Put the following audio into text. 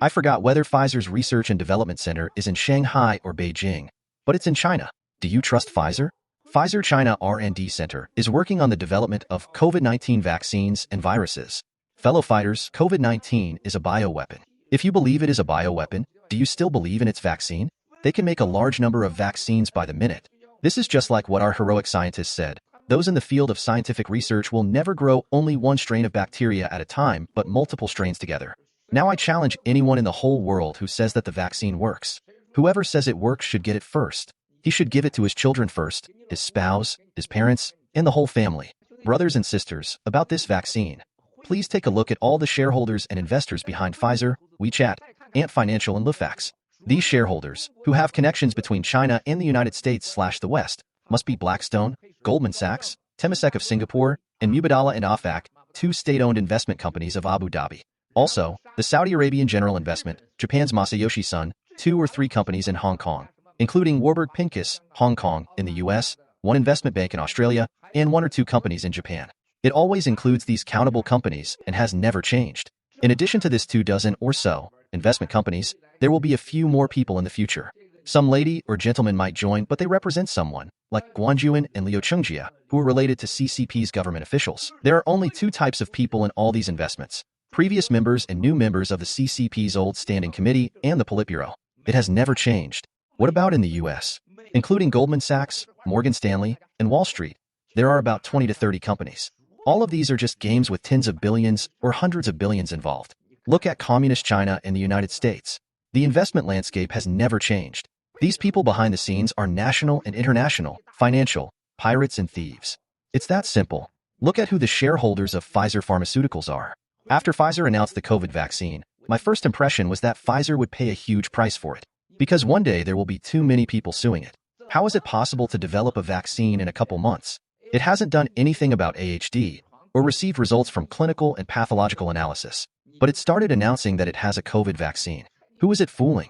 I forgot whether Pfizer's Research and Development Center is in Shanghai or Beijing, but it's in China. Do you trust Pfizer? Pfizer China R&D Center is working on the development of COVID-19 vaccines and viruses. Fellow fighters, COVID-19 is a bioweapon. If you believe it is a bioweapon, do you still believe in its vaccine? They can make a large number of vaccines by the minute. This is just like what our heroic scientists said. Those in the field of scientific research will never grow only one strain of bacteria at a time, but multiple strains together. Now I challenge anyone in the whole world who says that the vaccine works. Whoever says it works should get it first. He should give it to his children first, his spouse, his parents, and the whole family. Brothers and sisters, about this vaccine. Please take a look at all the shareholders and investors behind Pfizer, WeChat, Ant Financial, and Lifax. These shareholders, who have connections between China and the United States/the West, must be Blackstone, Goldman Sachs, Temasek of Singapore, and Mubadala and Afak, two state-owned investment companies of Abu Dhabi. Also, the Saudi Arabian General Investment, Japan's Masayoshi Son, 2 or 3 companies in Hong Kong, including Warburg Pincus, Hong Kong, in the US, one investment bank in Australia, and 1 or 2 companies in Japan. It always includes these countable companies and has never changed. In addition to this 24 or so investment companies, there will be a few more people in the future. Some lady or gentleman might join, but they represent someone, like Guanjuan and Liu Chungjia, who are related to CCP's government officials. There are only 2 types of people in all these investments: previous members and new members of the CCP's old standing committee and the Politburo. It has never changed. What about in the US? Including Goldman Sachs, Morgan Stanley, and Wall Street, there are about 20 to 30 companies. All of these are just games with tens of billions or hundreds of billions involved. Look at communist China and the United States. The investment landscape has never changed. These people behind the scenes are national and international, financial, pirates and thieves. It's that simple. Look at who the shareholders of Pfizer Pharmaceuticals are. After Pfizer announced the COVID vaccine, my first impression was that Pfizer would pay a huge price for it, because one day there will be too many people suing it. How is it possible to develop a vaccine in a couple months? It hasn't done anything about AHD or received results from clinical and pathological analysis, but it started announcing that it has a COVID vaccine. Who is it fooling?